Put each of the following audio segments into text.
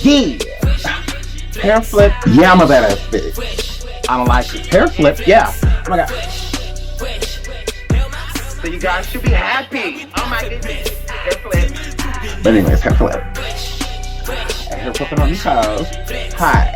Yeah. Hair flip. Yeah, I'm a badass bitch. I don't like it. Hair flip. Yeah. Oh my god. So you guys should be happy. Oh my goodness. Hair flip. But anyways, hair flip. And hair flipping on your toes. Hi.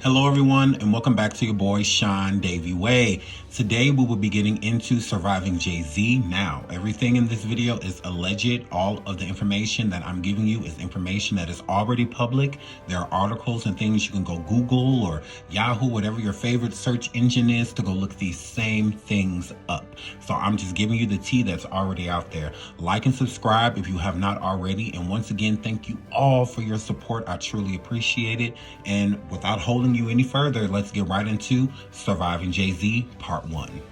Hello everyone, and welcome back to your boy SeanDavieWay. Today we will be getting into surviving Jay-Z. Now, everything in this video is alleged. All of the information that I'm giving you is information that is already public. There are articles and things you can go Google or Yahoo, whatever your favorite search engine is, to go look these same things up. So I'm just giving you the tea that's already out there. Like and subscribe if you have not already. And once again, thank you all for your support. I truly appreciate it. And without holding you any further, let's get right into Surviving Jay-Z Part 1.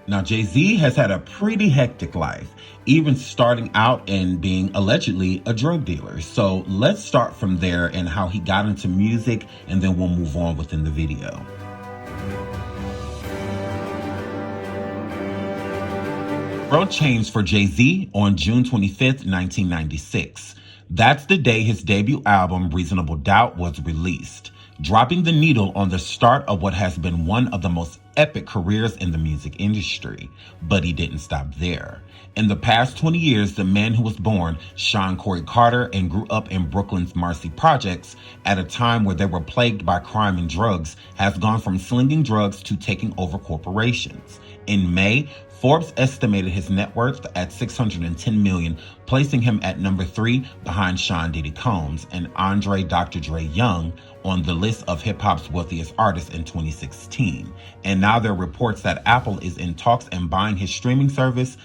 Now, Jay-Z has had a pretty hectic life, even starting out and being allegedly a drug dealer. So let's start from there and how he got into music, and then we'll move on within the video. The world changed for Jay-Z on June 25th, 1996. That's the day his debut album, Reasonable Doubt, was released, dropping the needle on the start of what has been one of the most epic careers in the music industry. But he didn't stop there. In the past 20 years, the man who was born Sean Corey Carter and grew up in Brooklyn's Marcy Projects at a time where they were plagued by crime and drugs has gone from slinging drugs to taking over corporations. In May, Forbes estimated his net worth at $610 million, placing him at number 3 behind Sean Diddy Combs and Andre Dr. Dre Young on the list of hip-hop's wealthiest artists in 2016. And now there are reports that Apple is in talks and buying his streaming service.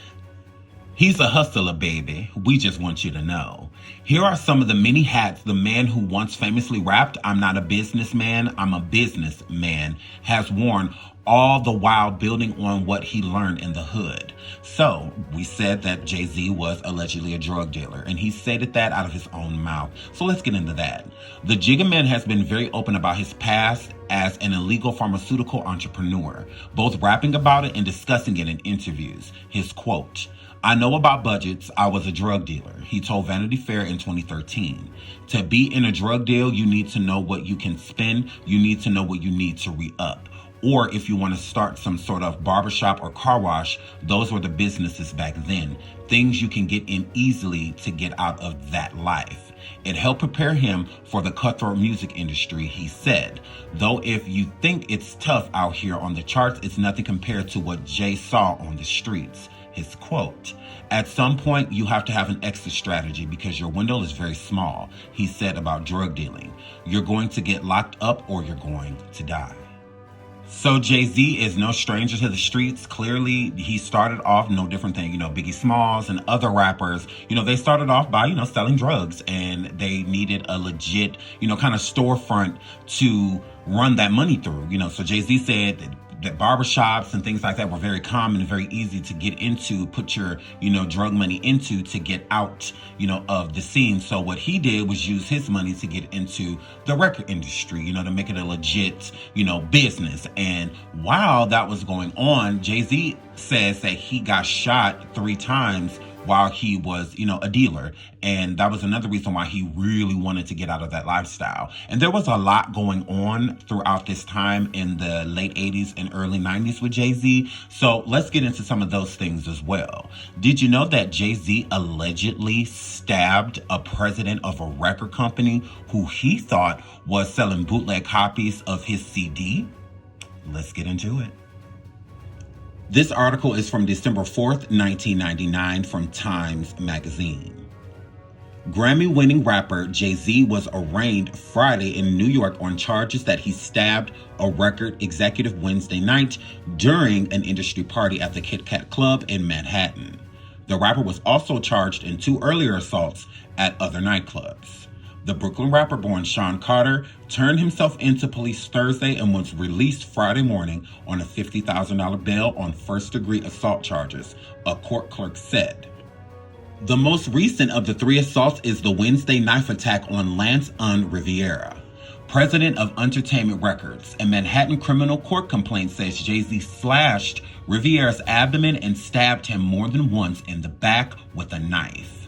He's a hustler, baby. We just want you to know. Here are some of the many hats the man who once famously rapped, "I'm not a businessman, I'm a businessman," has worn, all the while building on what he learned in the hood. So, we said that Jay-Z was allegedly a drug dealer, and he stated that out of his own mouth. So let's get into that. The Jigga Man has been very open about his past as an illegal pharmaceutical entrepreneur, both rapping about it and discussing it in interviews. His quote, "I know about budgets. I was a drug dealer," he told Vanity Fair in 2013. "To be in a drug deal, you need to know what you can spend. You need to know what you need to re-up. Or if you want to start some sort of barbershop or car wash, those were the businesses back then. Things you can get in easily to get out of that life." It helped prepare him for the cutthroat music industry, he said. "Though if you think it's tough out here on the charts, it's nothing compared to what Jay saw on the streets." His quote, "At some point, you have to have an exit strategy because your window is very small," he said about drug dealing. "You're going to get locked up or you're going to die." So Jay-Z is no stranger to the streets. Clearly, he started off no different than, Biggie Smalls and other rappers. They started off by, selling drugs, and they needed a legit, kind of storefront to run that money through. So Jay-Z said that barbershops and things like that were very common and very easy to get into, put your, drug money into to get out, of the scene. So what he did was use his money to get into the record industry, to make it a legit, business. And while that was going on, Jay-Z says that he got shot 3 times while he was, a dealer. And that was another reason why he really wanted to get out of that lifestyle. And there was a lot going on throughout this time in the late 80s and early 90s with Jay-Z. So let's get into some of those things as well. Did you know that Jay-Z allegedly stabbed a president of a record company who he thought was selling bootleg copies of his CD? Let's get into it. This article is from December 4th, 1999 from Times Magazine. Grammy-winning rapper Jay-Z was arraigned Friday in New York on charges that he stabbed a record executive Wednesday night during an industry party at the Kit Kat Club in Manhattan. The rapper was also charged in 2 earlier assaults at other nightclubs. The Brooklyn rapper born Sean Carter turned himself into police Thursday and was released Friday morning on a $50,000 bail on first-degree assault charges, a court clerk said. The most recent of the 3 assaults is the Wednesday knife attack on Lance Riviera, president of Entertainment Records. A Manhattan criminal court complaint says Jay-Z slashed Riviera's abdomen and stabbed him more than once in the back with a knife.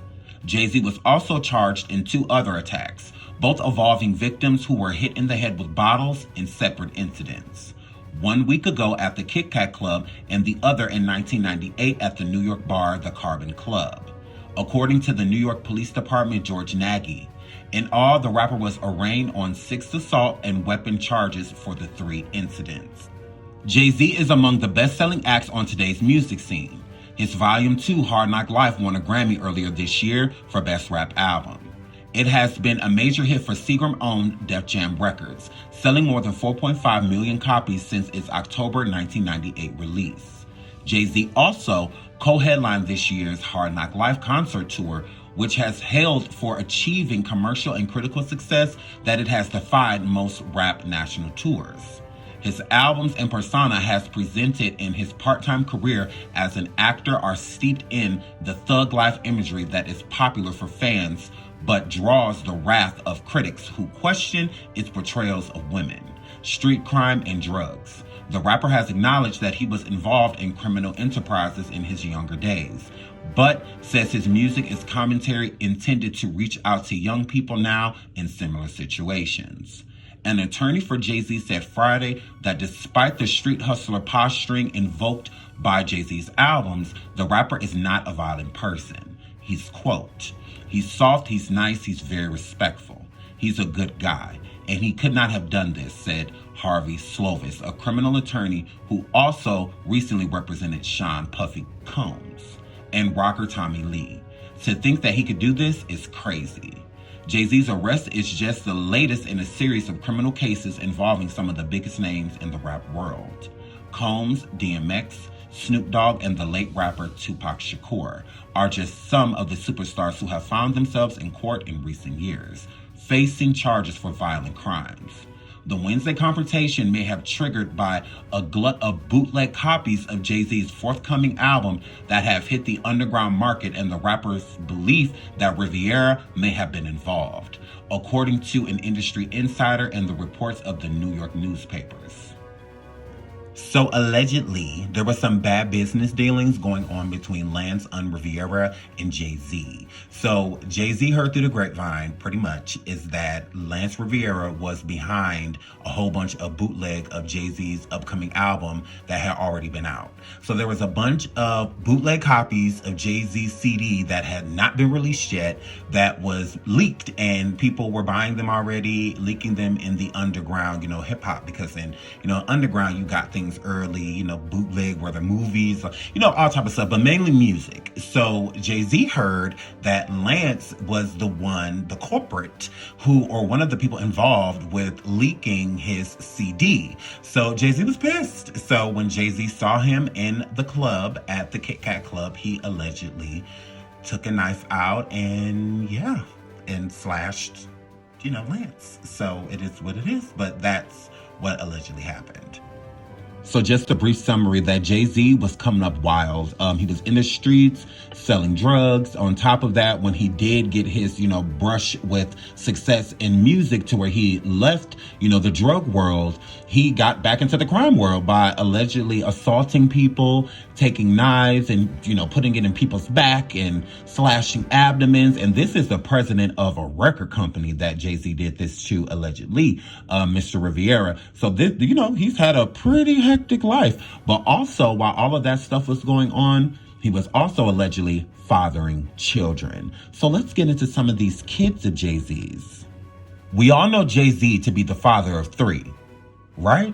Jay-Z was also charged in 2 other attacks, both involving victims who were hit in the head with bottles in separate incidents. 1 week ago at the Kit Kat Club and the other in 1998 at the New York bar The Carbon Club. According to the New York Police Department, George Nagy. In all, the rapper was arraigned on 6 assault and weapon charges for the 3 incidents. Jay-Z is among the best-selling acts on today's music scene. His Volume 2 Hard Knock Life won a Grammy earlier this year for Best Rap Album. It has been a major hit for Seagram-owned Def Jam Records, selling more than 4.5 million copies since its October 1998 release. Jay-Z also co-headlined this year's Hard Knock Life concert tour, which has hailed for achieving commercial and critical success that it has defied most rap national tours. His albums and persona has presented in his part-time career as an actor are steeped in the thug life imagery that is popular for fans, but draws the wrath of critics who question its portrayals of women, street crime, and drugs. The rapper has acknowledged that he was involved in criminal enterprises in his younger days, but says his music is commentary intended to reach out to young people now in similar situations. An attorney for Jay-Z said Friday that despite the street hustler posturing invoked by Jay-Z's albums, the rapper is not a violent person. He's, quote, "He's soft, he's nice, he's very respectful. He's a good guy, and he could not have done this," said Harvey Slovis, a criminal attorney who also recently represented Sean Puffy Combs and rocker Tommy Lee. To think that he could do this is crazy. Jay-Z's arrest is just the latest in a series of criminal cases involving some of the biggest names in the rap world. Combs, DMX, Snoop Dogg, and the late rapper Tupac Shakur are just some of the superstars who have found themselves in court in recent years, facing charges for violent crimes. The Wednesday confrontation may have triggered by a glut of bootleg copies of Jay-Z's forthcoming album that have hit the underground market and the rapper's belief that Riviera may have been involved, according to an industry insider and the reports of the New York newspapers. So allegedly, there were some bad business dealings going on between Lance Riviera and Jay-Z. So Jay-Z heard through the grapevine, pretty much, is that Lance Riviera was behind a whole bunch of bootleg of Jay-Z's upcoming album that had already been out. So there was a bunch of bootleg copies of Jay-Z's CD that had not been released yet that was leaked, and people were buying them already, leaking them in the underground, hip hop, because in, underground you got things early, bootleg, whether movies, all type of stuff, but mainly music. So Jay-Z heard that Lance was the culprit or one of the people involved with leaking his CD. So Jay-Z was pissed. So when Jay-Z saw him in the club at the Kit Kat Club, he allegedly took a knife out and slashed, Lance. So it is what it is, but that's what allegedly happened. So just a brief summary that Jay-Z was coming up wild. He was in the streets selling drugs. On top of that, when he did get his, brush with success in music to where he left, the drug world, he got back into the crime world by allegedly assaulting people, taking knives and, putting it in people's back and slashing abdomens. And this is the president of a record company that Jay-Z did this to, allegedly, Mr. Riviera. So this, he's had a pretty hectic life. But also, while all of that stuff was going on, he was also allegedly fathering children. So let's get into some of these kids of Jay-Z's. We all know Jay-Z to be the father of 3, right?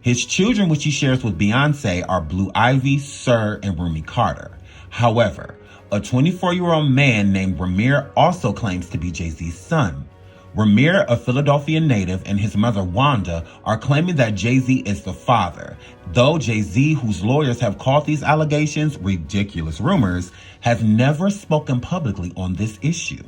His children, which he shares with Beyonce, are Blue Ivy, Sir, and Rumi Carter. However, a 24-year-old man named Ramir also claims to be Jay-Z's son. Ramir, a Philadelphia native, and his mother Wanda are claiming that Jay-Z is the father, though Jay-Z, whose lawyers have called these allegations ridiculous rumors, has never spoken publicly on this issue.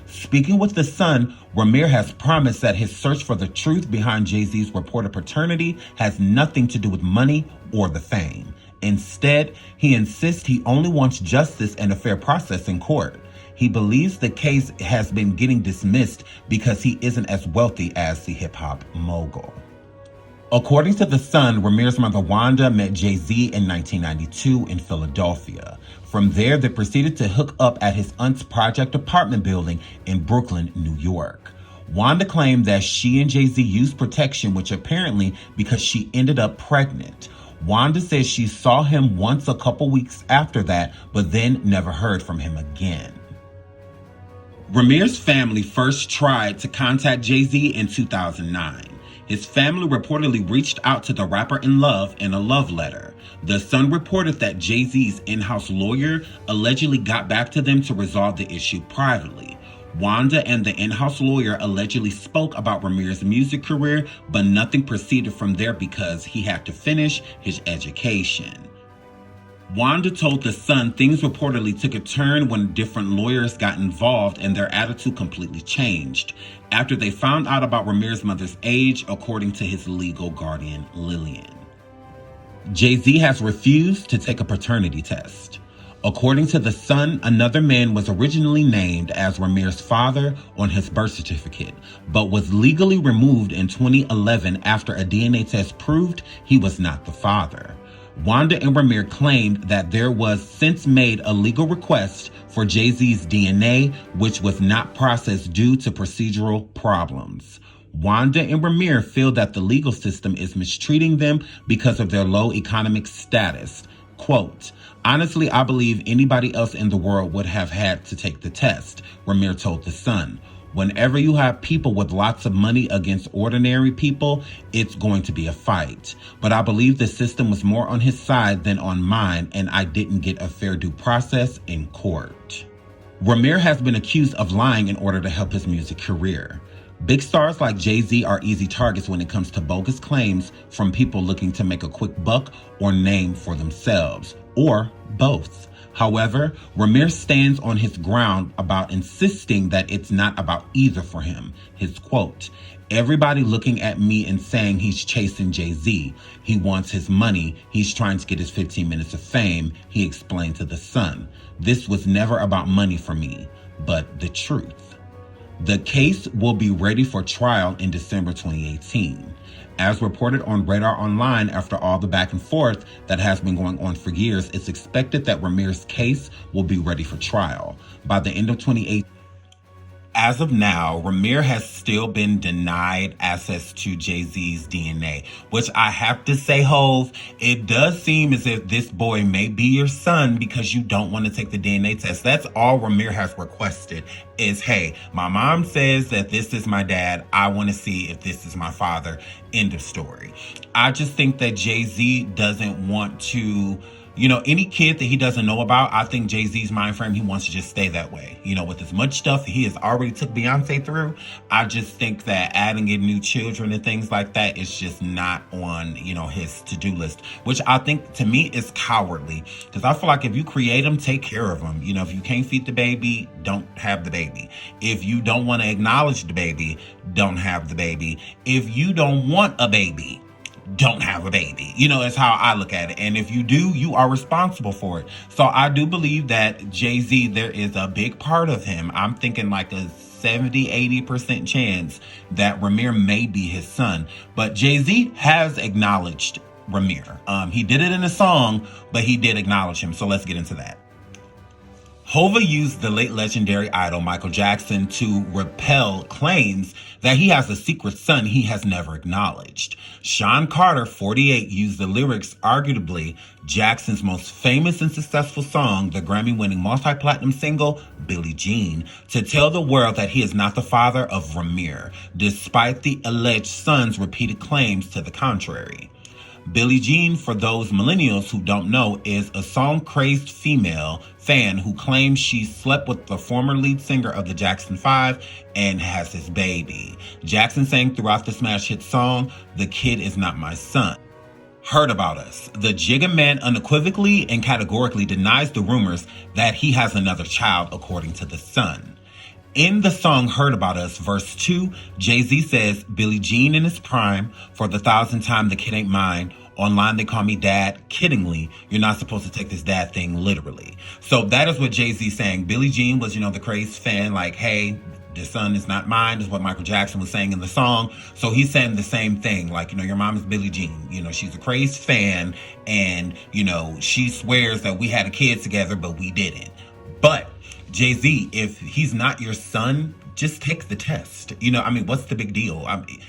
Speaking with the son, Ramir has promised that his search for the truth behind Jay-Z's reported paternity has nothing to do with money or the fame. Instead, he insists he only wants justice and a fair process in court. He believes the case has been getting dismissed because he isn't as wealthy as the hip-hop mogul. According to The Sun, Ramir's mother Wanda met Jay-Z in 1992 in Philadelphia. From there, they proceeded to hook up at his aunt's project apartment building in Brooklyn, New York. Wanda claimed that she and Jay-Z used protection, which apparently because she ended up pregnant. Wanda says she saw him once a couple weeks after that, but then never heard from him again. Ramir's family first tried to contact Jay-Z in 2009. His family reportedly reached out to the rapper in love in a love letter. The Sun reported that Jay-Z's in-house lawyer allegedly got back to them to resolve the issue privately. Wanda and the in-house lawyer allegedly spoke about Ramir's music career, but nothing proceeded from there because he had to finish his education. Wanda told The Sun things reportedly took a turn when different lawyers got involved and their attitude completely changed after they found out about Ramir's mother's age, according to his legal guardian, Lillian. Jay-Z has refused to take a paternity test. According to The Sun, another man was originally named as Ramir's father on his birth certificate, but was legally removed in 2011 after a DNA test proved he was not the father. Wanda and Ramir claimed that there was since made a legal request for Jay-Z's DNA, which was not processed due to procedural problems. Wanda and Ramir feel that the legal system is mistreating them because of their low economic status. Quote, "Honestly, I believe anybody else in the world would have had to take the test," Ramir told The Sun. "Whenever you have people with lots of money against ordinary people, it's going to be a fight. But I believe the system was more on his side than on mine, and I didn't get a fair due process in court." Ramir has been accused of lying in order to help his music career. Big stars like Jay-Z are easy targets when it comes to bogus claims from people looking to make a quick buck or name for themselves, or both. However, Ramir stands on his ground about insisting that it's not about either for him. His quote, "Everybody looking at me and saying he's chasing Jay-Z. He wants his money. He's trying to get his 15 minutes of fame," he explained to The Sun. "This was never about money for me, but the truth." The case will be ready for trial in December 2018. As reported on Radar Online, after all the back and forth that has been going on for years, it's expected that Ramir's case will be ready for trial by the end of 2018. As of now, Ramir has still been denied access to Jay-Z's DNA, which I have to say, Hov, it does seem as if this boy may be your son because you don't want to take the DNA test. That's all Ramir has requested is, hey, my mom says that this is my dad. I want to see if this is my father. End of story. I just think that Jay-Z doesn't want to... any kid that he doesn't know about, I think Jay-Z's mind frame, he wants to just stay that way. With as much stuff he has already took Beyonce through, I just think that adding in new children and things like that is just not on, his to-do list, which I think to me is cowardly. Because I feel like if you create them, take care of them. If you can't feed the baby, don't have the baby. If you don't want to acknowledge the baby, don't have the baby. If you don't want a baby, don't have a baby. That's how I look at it. And if you do, you are responsible for it. So I do believe that Jay-Z, there is a big part of him. I'm thinking like a 70-80% chance that Ramir may be his son. But Jay-Z has acknowledged Ramir. He did it in a song, but he did acknowledge him. So let's get into that. Hova used the late legendary idol Michael Jackson to repel claims that he has a secret son he has never acknowledged. Sean Carter, 48, used the lyrics, arguably Jackson's most famous and successful song, the Grammy-winning multi-platinum single, Billie Jean, to tell the world that he is not the father of Ramir, despite the alleged son's repeated claims to the contrary. Billie Jean, for those millennials who don't know, is a song-crazed female fan who claims she slept with the former lead singer of the Jackson 5 and has his baby. Jackson sang throughout the smash hit song, "The Kid Is Not My Son." Heard About Us. The Jigga Man unequivocally and categorically denies the rumors that he has another child, according to The Sun. In the song Heard About Us, verse 2, Jay-Z says, Billie Jean in his prime, for the 1,000th time, the kid ain't mine. Online, they call me dad. Kiddingly, you're not supposed to take this dad thing literally. So that is what Jay-Z's saying. Billie Jean was, the crazed fan, like, hey, the son is not mine, is what Michael Jackson was saying in the song. So he's saying the same thing. Like, your mom is Billie Jean. She's a crazed fan, and, she swears that we had a kid together, but we didn't. But Jay-Z, if he's not your son, just take the test. What's the big deal?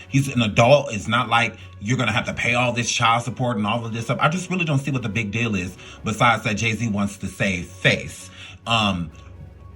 He's an adult. It's not like you're going to have to pay all this child support and all of this stuff. I just really don't see what the big deal is, besides that Jay-Z wants to save face.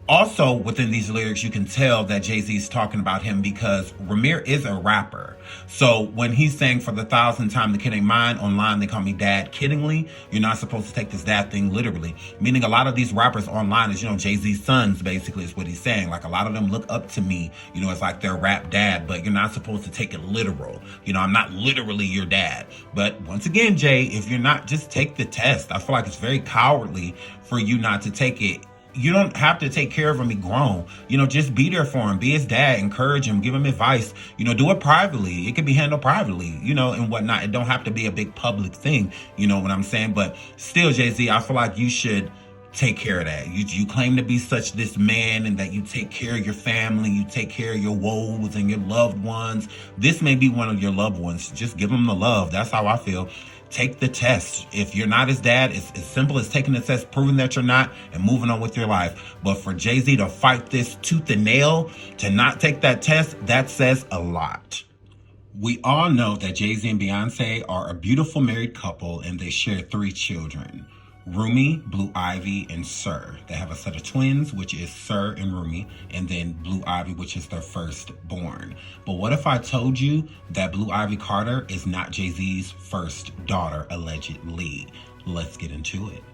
Also, within these lyrics, you can tell that Jay-Z is talking about him because Ramir is a rapper. So when he's saying for the 1,000th time, the kid ain't mine, online they call me dad, kiddingly, you're not supposed to take this dad thing literally. Meaning a lot of these rappers online is, Jay-Z's sons, basically, is what he's saying. Like, a lot of them look up to me, it's like their rap dad, but you're not supposed to take it literal. I'm not literally your dad. But once again, Jay, if you're not, just take the test. I feel like it's very cowardly for you not to take it. You don't have to take care of him, he grown. Just be there for him. Be his dad. Encourage him. Give him advice. Do it privately. It can be handled privately, and whatnot. It don't have to be a big public thing. You know what I'm saying? But still, Jay-Z, I feel like you should take care of that. You claim to be such this man and that you take care of your family. You take care of your woes and your loved ones. This may be one of your loved ones. Just give them the love. That's how I feel. Take the test. If you're not his dad, it's as simple as taking the test, proving that you're not, and moving on with your life. But for Jay-Z to fight this tooth and nail, to not take that test, that says a lot. We all know that Jay-Z and Beyonce are a beautiful married couple, and they share 3 children. Rumi, Blue Ivy, and Sir. They have a set of twins, which is Sir and Rumi, and then Blue Ivy, which is their firstborn. But what if I told you that Blue Ivy Carter is not Jay-Z's first daughter, allegedly? Let's get into it.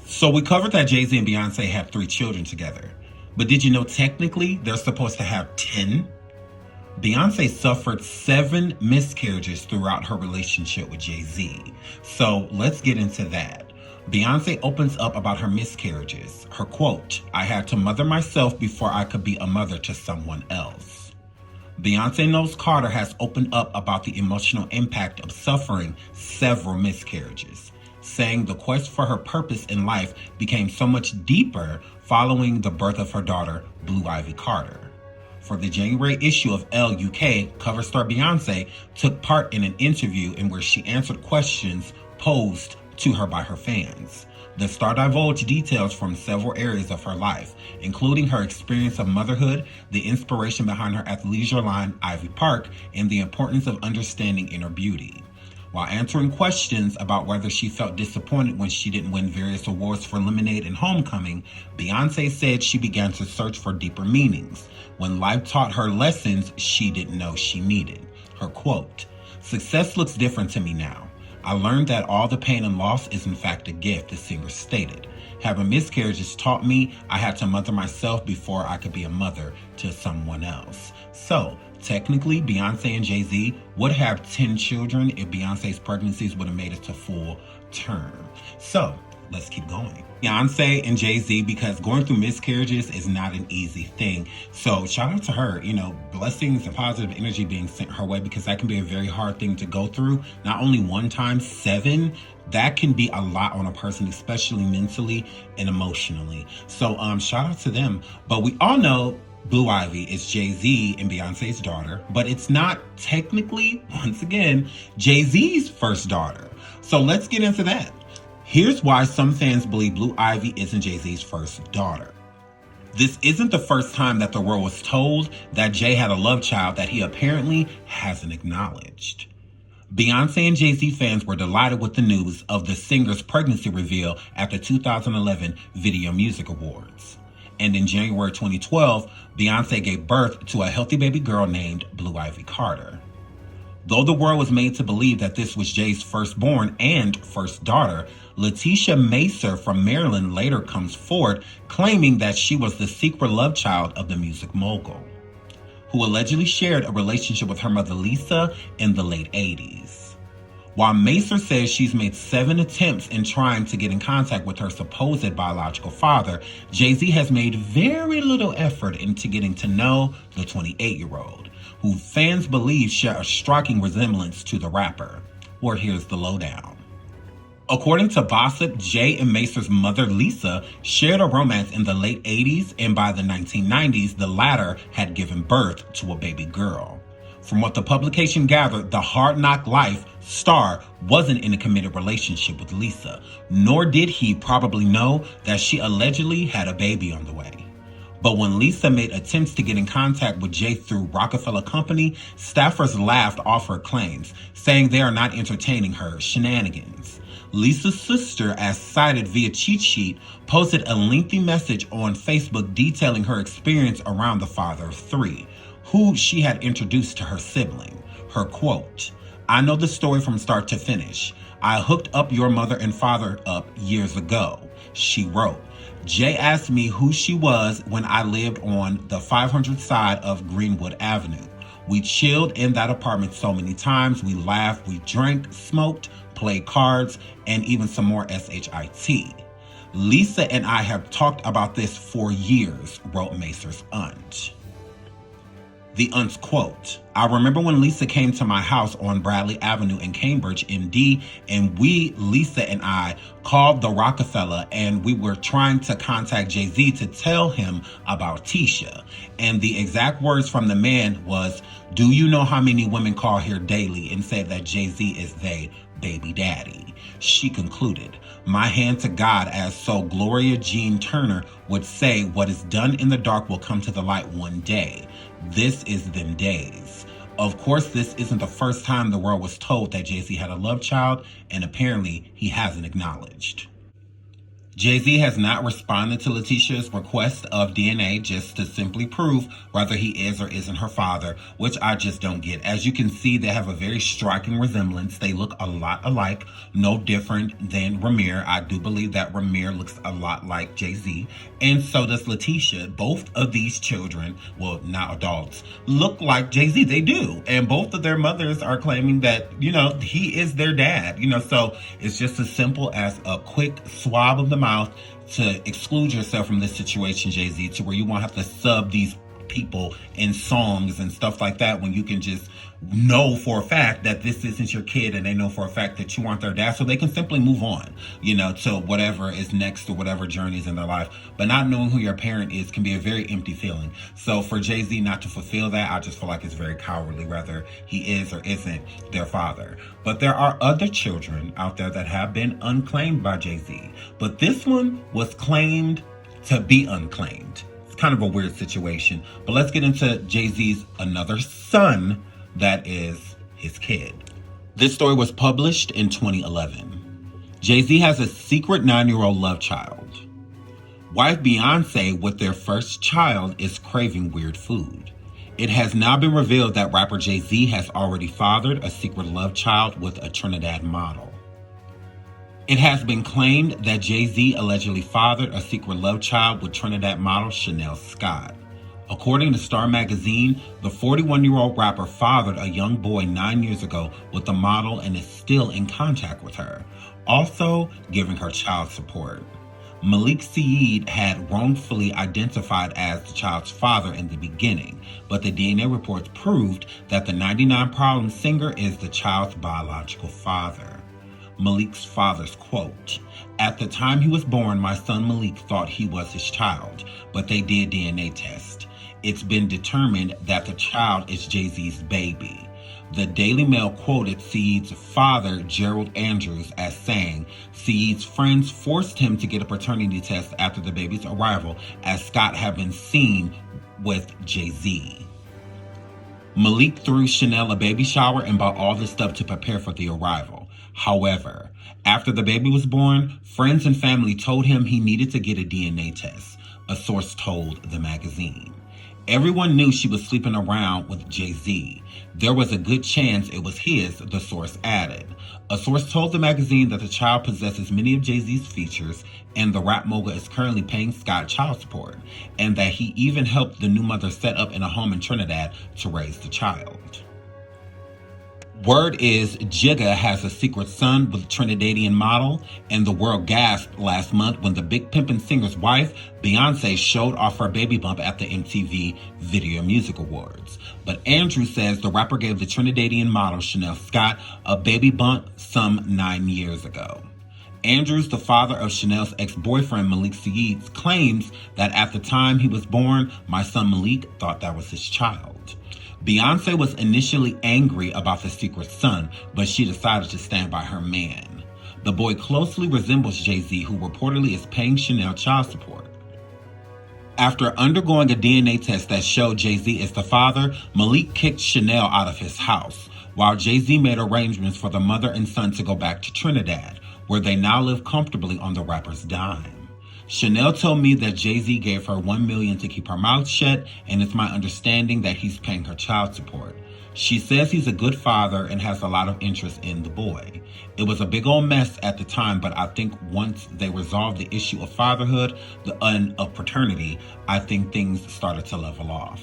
So we covered that Jay-Z and Beyonce have 3 children together. But did you know technically they're supposed to have 10? Beyonce suffered 7 miscarriages throughout her relationship with Jay-Z. So let's get into that. Beyonce opens up about her miscarriages. Her quote, "I had to mother myself before I could be a mother to someone else." Beyonce knows Carter has opened up about the emotional impact of suffering several miscarriages, saying the quest for her purpose in life became so much deeper following the birth of her daughter, Blue Ivy Carter. For the January issue of Elle UK, cover star Beyonce took part in an interview in which she answered questions posed to her by her fans. The star divulged details from several areas of her life, including her experience of motherhood, the inspiration behind her athleisure line, Ivy Park, and the importance of understanding inner beauty. While answering questions about whether she felt disappointed when she didn't win various awards for Lemonade and Homecoming, Beyonce said she began to search for deeper meanings when life taught her lessons she didn't know she needed. Her quote, "Success looks different to me now. I learned that all the pain and loss is in fact a gift," the singer stated. "Having miscarriages taught me I had to mother myself before I could be a mother to someone else." So, technically, Beyonce and Jay-Z would have 10 children if Beyonce's pregnancies would have made it to full term. So, let's keep going. Beyonce and Jay-Z, because going through miscarriages is not an easy thing. So shout out to her, blessings and positive energy being sent her way, because that can be a very hard thing to go through. Not only one time, 7, that can be a lot on a person, especially mentally and emotionally. So shout out to them. But we all know Blue Ivy is Jay-Z and Beyonce's daughter, but it's not technically, once again, Jay-Z's first daughter. So let's get into that. Here's why some fans believe Blue Ivy isn't Jay-Z's first daughter. This isn't the first time that the world was told that Jay had a love child that he apparently hasn't acknowledged. Beyonce and Jay-Z fans were delighted with the news of the singer's pregnancy reveal at the 2011 Video Music Awards. And in January 2012, Beyonce gave birth to a healthy baby girl named Blue Ivy Carter. Though the world was made to believe that this was Jay's firstborn and first daughter, Letitia Macer from Maryland later comes forward claiming that she was the secret love child of the music mogul, who allegedly shared a relationship with her mother Lisa in the late 80s. While Macer says she's made 7 attempts in trying to get in contact with her supposed biological father, Jay-Z has made very little effort into getting to know the 28-year-old, who fans believe share a striking resemblance to the rapper. Well, here's the lowdown. According to Gossip, Jay and Macer's mother, Lisa, shared a romance in the late 80s, and by the 1990s, the latter had given birth to a baby girl. From what the publication gathered, the Hard Knock Life star wasn't in a committed relationship with Lisa, nor did he probably know that she allegedly had a baby on the way. But when Lisa made attempts to get in contact with Jay through Rockefeller Company, staffers laughed off her claims, saying they are not entertaining her shenanigans. Lisa's sister, as cited via cheat sheet, posted a lengthy message on Facebook detailing her experience around the father of 3, who she had introduced to her sibling. Her quote, "I know the story from start to finish. I hooked up your mother and father up years ago," she wrote. "Jay asked me who she was when I lived on the 500 side of Greenwood Avenue. We chilled in that apartment so many times. We laughed, we drank, smoked, played cards, and even some more SHIT. Lisa and I have talked about this for years," wrote Macer's aunt. The aunt's quote, "I remember when Lisa came to my house on Bradley Avenue in Cambridge, MD, and Lisa and I, called the Rockefeller and we were trying to contact Jay-Z to tell him about Tisha. And the exact words from the man was, 'Do you know how many women call here daily and say that Jay-Z is they baby daddy?'" She concluded, "My hand to God, as so Gloria Jean Turner would say, what is done in the dark will come to the light one day. This is them days." Of course, this isn't the first time the world was told that Jay-Z had a love child, and apparently he hasn't acknowledged. Jay-Z has not responded to Letitia's request of DNA just to simply prove whether he is or isn't her father, which I just don't get. As you can see, they have a very striking resemblance. They look a lot alike, no different than Ramir. I do believe that Ramir looks a lot like Jay-Z, and so does Letitia. Both of these children, well, not adults, look like Jay-Z. They do, and both of their mothers are claiming that, he is their dad. So it's just as simple as a quick swab of the mouth to exclude yourself from this situation, Jay-Z, to where you won't have to sub these people in songs and stuff like that when you can just know for a fact that this isn't your kid, and they know for a fact that you aren't their dad, so they can simply move on, to whatever is next or whatever journeys in their life. But not knowing who your parent is can be a very empty feeling. So for Jay-Z not to fulfill that, I just feel like it's very cowardly, whether he is or isn't their father. But there are other children out there that have been unclaimed by Jay-Z, but this one was claimed to be unclaimed. Kind of a weird situation, but let's get into Jay-Z's another son that is his kid. This story was published in 2011. Jay-Z has a secret 9-year-old love child. Wife Beyonce, with their first child, is craving weird food. It has now been revealed that rapper Jay-Z has already fathered a secret love child with a Trinidad model. It has been claimed that Jay-Z allegedly fathered a secret love child with Trinidad model Chanel Scott. According to Star Magazine, the 41-year-old rapper fathered a young boy 9 years ago with the model and is still in contact with her, also giving her child support. Malik Saeed had wrongfully identified as the child's father in the beginning, but the DNA reports proved that the 99 Problem singer is the child's biological father. Malik's father's quote, "At the time he was born, my son Malik thought he was his child, but they did DNA test. It's been determined that the child is Jay-Z's baby. The Daily Mail quoted Saeed's father, Gerald Andrews, as saying, Saeed's friends forced him to get a paternity test after the baby's arrival, as Scott had been seen with Jay-Z. Malik threw Chanel a baby shower and bought all the stuff to prepare for the arrival. However, after the baby was born, friends and family told him he needed to get a DNA test, a source told the magazine. Everyone knew she was sleeping around with Jay-Z. There was a good chance it was his, the source added. A source told the magazine that the child possesses many of Jay-Z's features, and the rap mogul is currently paying Scott child support, and that he even helped the new mother set up in a home in Trinidad to raise the child. Word is Jigga has a secret son with Trinidadian model, and the world gasped last month when the Big Pimpin' singer's wife, Beyonce, showed off her baby bump at the MTV Video Music Awards. But Andrew says the rapper gave the Trinidadian model Chanel Scott a baby bump some 9 years ago. Andrews, the father of Chanel's ex-boyfriend Malik Saeed, claims that at the time he was born, my son Malik thought that was his child. Beyonce was initially angry about the secret son, but she decided to stand by her man. The boy closely resembles Jay-Z, who reportedly is paying Chanel child support. After undergoing a DNA test that showed Jay-Z is the father, Malik kicked Chanel out of his house, while Jay-Z made arrangements for the mother and son to go back to Trinidad, where they now live comfortably on the rapper's dime. Chanel told me that Jay-Z gave her $1 million to keep her mouth shut, and it's my understanding that he's paying her child support. She says he's a good father and has a lot of interest in the boy. It was a big old mess at the time, but I think once they resolved the issue of fatherhood and of paternity, I think things started to level off.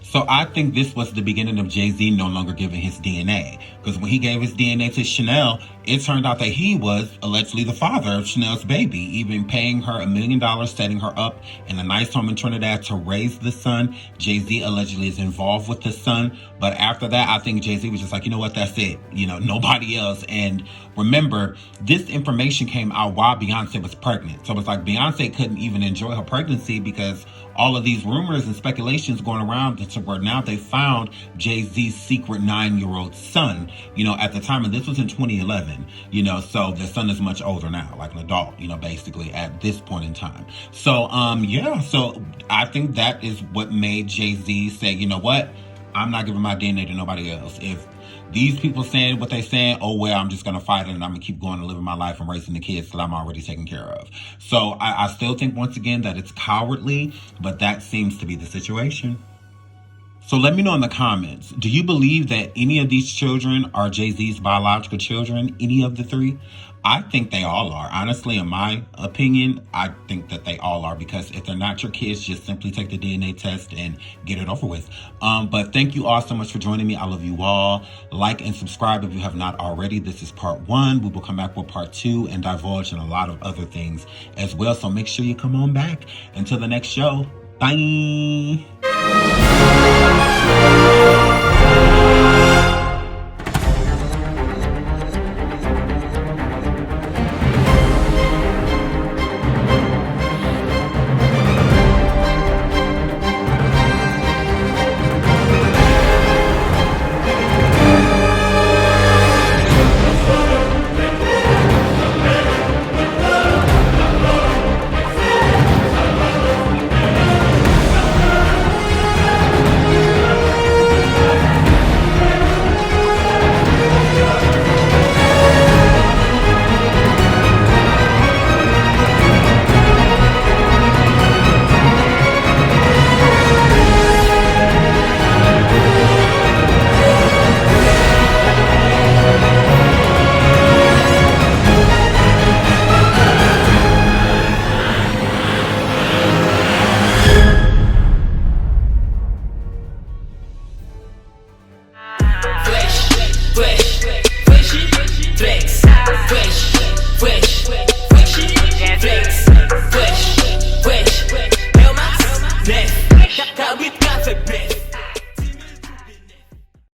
So I think this was the beginning of Jay-Z no longer giving his DNA. Because when he gave his DNA to Chanel, it turned out that he was allegedly the father of Chanel's baby, even paying her $1 million, setting her up in a nice home in Trinidad to raise the son. Jay-Z allegedly is involved with the son. But after that, I think Jay-Z was just like, you know what, that's it. You know, nobody else. And remember, this information came out while Beyonce was pregnant. So it's like Beyonce couldn't even enjoy her pregnancy because all of these rumors and speculations going around to where now they found Jay-Z's secret 9-year-old son, you know, at the time. And this was in 2011, you know, so the son is much older now, like an adult, you know, basically at this point in time. So, so I think that is what made Jay-Z say, you know what, I'm not giving my DNA to nobody else. If these people saying what they saying, oh, well, I'm just going to fight it and I'm going to keep going and living my life and raising the kids that I'm already taking care of. So I still think, once again, that it's cowardly, but that seems to be the situation. So let me know in the comments, do you believe that any of these children are Jay-Z's biological children, any of the three? I think they all are. Honestly, in my opinion, I think that they all are, because if they're not your kids, just simply take the DNA test and get it over with. But thank you all so much for joining me. I love you all. Like and subscribe if you have not already. This is part 1. We will come back with part 2 and divulge in a lot of other things as well. So make sure you come on back. Until the next show. Bye. Flesh.